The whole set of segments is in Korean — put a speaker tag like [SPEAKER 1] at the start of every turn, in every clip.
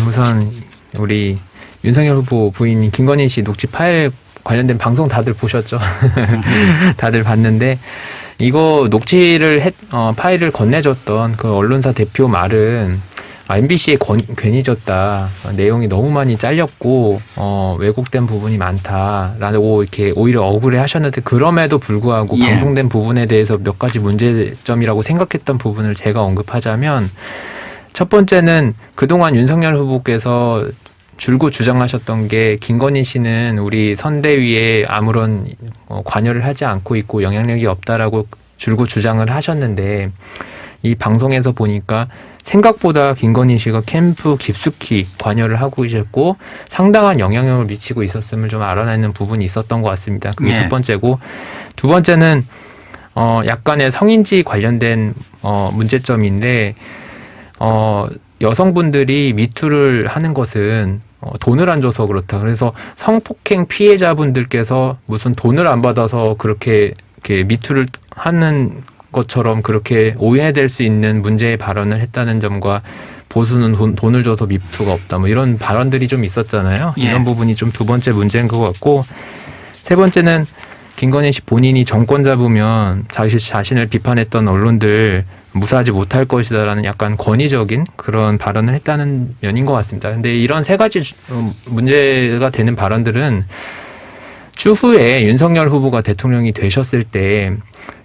[SPEAKER 1] 우선 우리 윤석열 후보 부인 김건희 씨 녹취 파일 관련된 방송 다들 보셨죠? 다들 봤는데 이거 녹취를 파일을 건네줬던 그 언론사 대표 말은 MBC에 괜히 줬다. 내용이 너무 많이 잘렸고 왜곡된 부분이 많다라고 이렇게 오히려 억울해 하셨는데 그럼에도 불구하고 방송된 부분에 대해서 몇 가지 문제점이라고 생각했던 부분을 제가 언급하자면 첫 번째는 그동안 윤석열 후보께서 줄곧 주장하셨던 게 김건희 씨는 우리 선대위에 아무런 관여를 하지 않고 있고 영향력이 없다라고 줄곧 주장을 하셨는데 이 방송에서 보니까 생각보다 김건희 씨가 캠프 깊숙이 관여를 하고 계셨고 상당한 영향력을 미치고 있었음을 좀 알아내는 부분이 있었던 것 같습니다. 그게 첫 번째고 두 번째는 약간의 성인지 관련된 문제점인데 여성분들이 미투를 하는 것은 돈을 안 줘서 그렇다. 그래서 성폭행 피해자분들께서 무슨 돈을 안 받아서 그렇게 미투를 하는 것처럼 그렇게 오해될 수 있는 문제의 발언을 했다는 점과 보수는 돈을 줘서 미투가 없다. 뭐 이런 발언들이 좀 있었잖아요. 이런 부분이 좀 두 번째 문제인 것 같고 세 번째는 김건희 씨 본인이 정권 잡으면 자신을 비판했던 언론들 무사하지 못할 것이다라는 약간 권위적인 그런 발언을 했다는 면인 것 같습니다. 근데 이런 세 가지 문제가 되는 발언들은 추후에 윤석열 후보가 대통령이 되셨을 때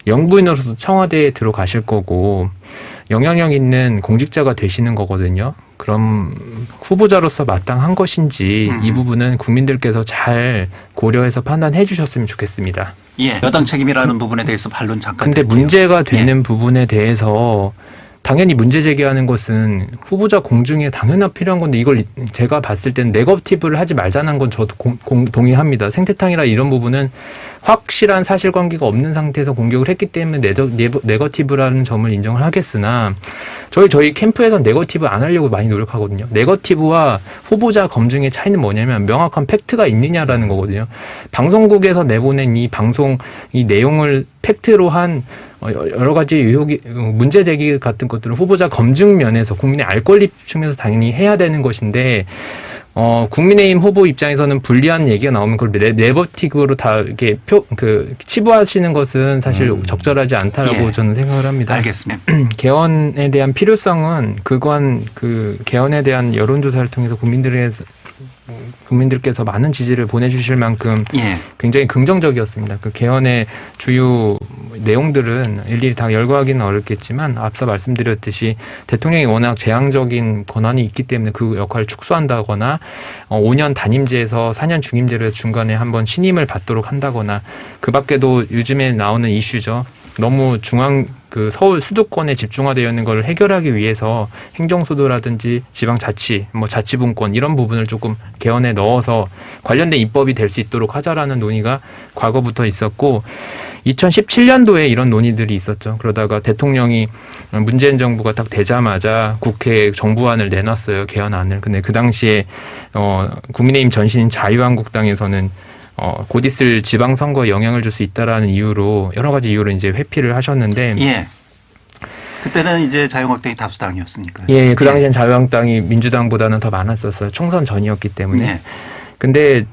[SPEAKER 1] 영부인으로서 청와대에 들어가실 거고 영향력 있는 공직자가 되시는 거거든요. 그럼 후보자로서 마땅한 것인지 이 부분은 국민들께서 잘 고려해서 판단해 주셨으면 좋겠습니다.
[SPEAKER 2] 여당 책임이라는 부분에 대해서 반론 잠깐
[SPEAKER 1] 근데
[SPEAKER 2] 드릴게요.
[SPEAKER 1] 문제가 되는 부분에 대해서 당연히 문제 제기하는 것은 후보자 공정에 당연히 필요한 건데 이걸 제가 봤을 때는 네거티브를 하지 말자는 건 저도 동의합니다. 생태탕이라 이런 부분은 확실한 사실관계가 없는 상태에서 공격을 했기 때문에 네거티브라는 점을 인정을 하겠으나 저희 캠프에서 네거티브 안 하려고 많이 노력하거든요. 네거티브와 후보자 검증의 차이는 뭐냐면 명확한 팩트가 있느냐라는 거거든요. 방송국에서 내보낸 이 내용을 팩트로 한 여러 가지 의혹이 문제 제기 같은 것들은 후보자 검증 면에서 국민의 알 권리 측면에서 당연히 해야 되는 것인데 국민의힘 후보 입장에서는 불리한 얘기가 나오면 그걸 네거티브로 다 이렇게 치부하시는 것은 사실 적절하지 않다라고 저는 생각을 합니다.
[SPEAKER 2] 알겠습니다.
[SPEAKER 1] 개헌에 대한 필요성은 그 개헌에 대한 여론조사를 통해서 국민들께서 많은 지지를 보내주실 만큼 굉장히 긍정적이었습니다. 그 개헌의 주요 내용들은 일일이 다 열거하기는 어렵겠지만 앞서 말씀드렸듯이 대통령이 워낙 재앙적인 권한이 있기 때문에 그 역할을 축소한다거나 5년 단임제에서 4년 중임제로 해서 중간에 한번 신임을 받도록 한다거나 그 밖에도 요즘에 나오는 이슈죠. 너무 서울 수도권에 집중화되어 있는 걸 해결하기 위해서 행정수도라든지 지방자치, 자치분권 이런 부분을 조금 개헌에 넣어서 관련된 입법이 될 수 있도록 하자라는 논의가 과거부터 있었고 2017년도에 이런 논의들이 있었죠. 그러다가 대통령이 문재인 정부가 딱 되자마자 국회에 정부안을 내놨어요. 개헌안을. 근데 그 당시에 국민의힘 전신인 자유한국당에서는 곧 있을 지방선거에 영향을 줄 수 있다라는 이유로 여러 가지 이유로 이제 회피를 하셨는데
[SPEAKER 2] 그때는 이제 자유한국당이 다수당이었으니까요.
[SPEAKER 1] 그 당시엔 자유한국당이 민주당보다는 더 많았었어요. 총선 전이었기 때문에. 근데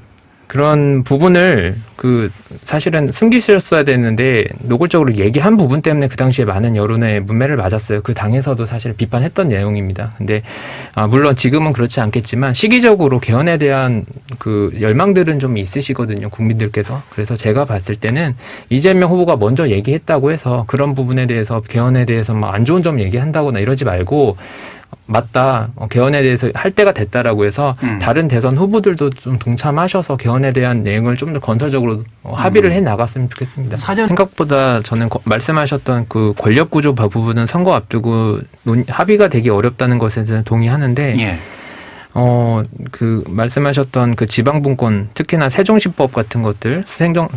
[SPEAKER 1] 그런 부분을 사실은 숨기셨어야 되는데 노골적으로 얘기한 부분 때문에 그 당시에 많은 여론의 문매를 맞았어요. 그 당에서도 사실 비판했던 내용입니다. 근데 물론 지금은 그렇지 않겠지만 시기적으로 개헌에 대한 열망들은 좀 있으시거든요. 국민들께서. 그래서 제가 봤을 때는 이재명 후보가 먼저 얘기했다고 해서 그런 부분에 대해서 개헌에 대해서 안 좋은 점 얘기한다거나 이러지 말고 맞다. 개헌에 대해서 할 때가 됐다라고 해서 다른 대선 후보들도 좀 동참하셔서 개헌에 대한 내용을 좀 더 건설적으로 합의를 해 나갔으면 좋겠습니다. 생각보다 저는 말씀하셨던 그 권력구조 부분은 선거 앞두고 합의가 되기 어렵다는 것에 대해서 동의하는데 말씀하셨던 그 지방분권, 특히나 세종시법 같은 것들,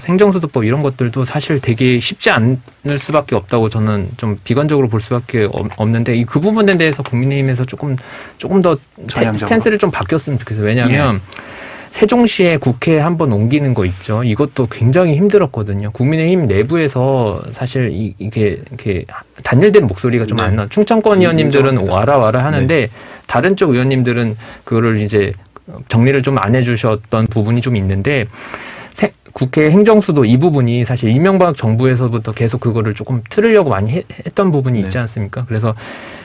[SPEAKER 1] 행정수도법 이런 것들도 사실 되게 쉽지 않을 수밖에 없다고 저는 좀 비관적으로 볼 수밖에 없는데 그 부분에 대해서 국민의힘에서 조금 더 스탠스를 좀 바뀌었으면 좋겠어요. 왜냐하면 세종시에 국회에 한번 옮기는 거 있죠. 이것도 굉장히 힘들었거든요. 국민의힘 내부에서 사실 이게 단일된 목소리가 좀 안 나. 충청권 의원님들은 와라 하는데 다른 쪽 의원님들은 그거를 이제 정리를 좀 안 해주셨던 부분이 좀 있는데 국회 행정수도 이 부분이 사실 이명박 정부에서부터 계속 그거를 조금 틀으려고 많이 했던 부분이 있지 않습니까? 그래서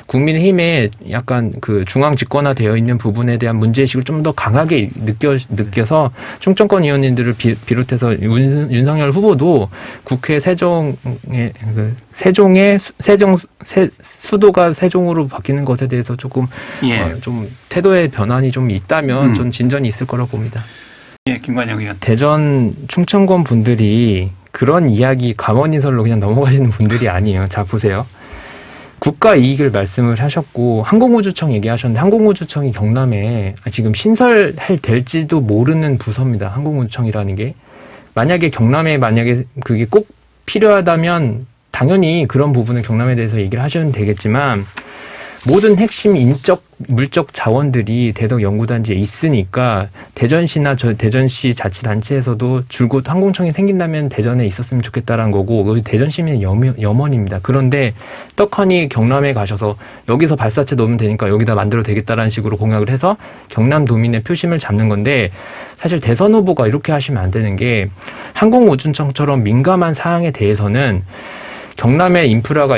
[SPEAKER 1] 국민의힘에 약간 그 중앙 집권화되어 있는 부분에 대한 문제의식을 좀 더 강하게 느껴서 충청권 의원님들을 비롯해서 윤석열 후보도 국회 세종의 수도가 세종으로 바뀌는 것에 대해서 조금 좀 태도의 변환이 좀 있다면 전 진전이 있을 거라고 봅니다.
[SPEAKER 2] 예, 김관영 의원.
[SPEAKER 1] 대전 충청권 분들이 그런 이야기 가만히설로 그냥 넘어가시는 분들이 아니에요. 자, 보세요. 국가 이익을 말씀을 하셨고 항공우주청 얘기하셨는데 항공우주청이 경남에 지금 될지도 모르는 부서입니다. 항공우주청이라는 게. 만약에 경남에 그게 꼭 필요하다면 당연히 그런 부분을 경남에 대해서 얘기를 하시면 되겠지만 모든 핵심 물적 자원들이 대덕 연구단지에 있으니까 대전시나 대전시 자치단체에서도 줄곧 항공청이 생긴다면 대전에 있었으면 좋겠다라는 거고 대전 시민의 염원입니다. 그런데 떡하니 경남에 가셔서 여기서 발사체 놓으면 되니까 여기다 만들어도 되겠다라는 식으로 공약을 해서 경남도민의 표심을 잡는 건데 사실 대선 후보가 이렇게 하시면 안 되는 게 항공우주청처럼 민감한 사항에 대해서는 경남에 인프라가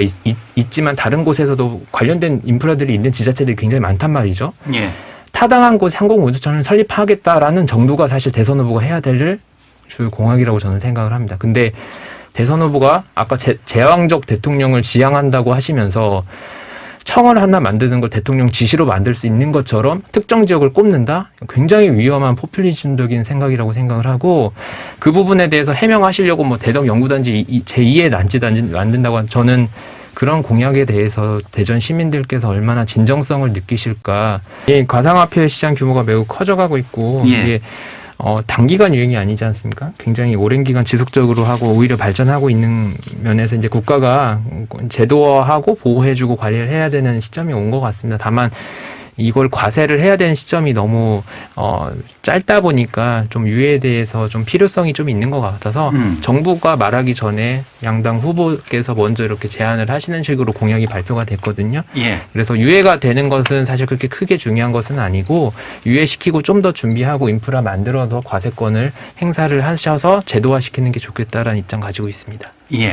[SPEAKER 1] 있지만 다른 곳에서도 관련된 인프라들이 있는 지자체들이 굉장히 많단 말이죠.
[SPEAKER 2] 예.
[SPEAKER 1] 타당한 곳에 항공우주청을 설립하겠다라는 정도가 사실 대선 후보가 해야 될 줄 공약이라고 저는 생각을 합니다. 근데 대선 후보가 아까 제왕적 대통령을 지향한다고 하시면서 청을 하나 만드는 걸 대통령 지시로 만들 수 있는 것처럼 특정 지역을 꼽는다? 굉장히 위험한 포퓰리즘적인 생각이라고 생각을 하고 그 부분에 대해서 해명하시려고 뭐 대덕 연구단지 제2의 난지단지 만든다고 저는 그런 공약에 대해서 대전 시민들께서 얼마나 진정성을 느끼실까. 이 가상화폐 시장 규모가 매우 커져가고 있고 이게 단기간 유행이 아니지 않습니까? 굉장히 오랜 기간 지속적으로 하고 오히려 발전하고 있는 면에서 이제 국가가 제도화하고 보호해주고 관리를 해야 되는 시점이 온 것 같습니다. 다만 이걸 과세를 해야 되는 시점이 너무 짧다 보니까 좀 유예에 대해서 좀 필요성이 좀 있는 것 같아서 정부가 말하기 전에 양당 후보께서 먼저 이렇게 제안을 하시는 식으로 공약이 발표가 됐거든요.
[SPEAKER 2] 예.
[SPEAKER 1] 그래서 유예가 되는 것은 사실 그렇게 크게 중요한 것은 아니고 유예시키고 좀 더 준비하고 인프라 만들어서 과세권을 행사를 하셔서 제도화시키는 게 좋겠다라는 입장 가지고 있습니다.
[SPEAKER 2] 예.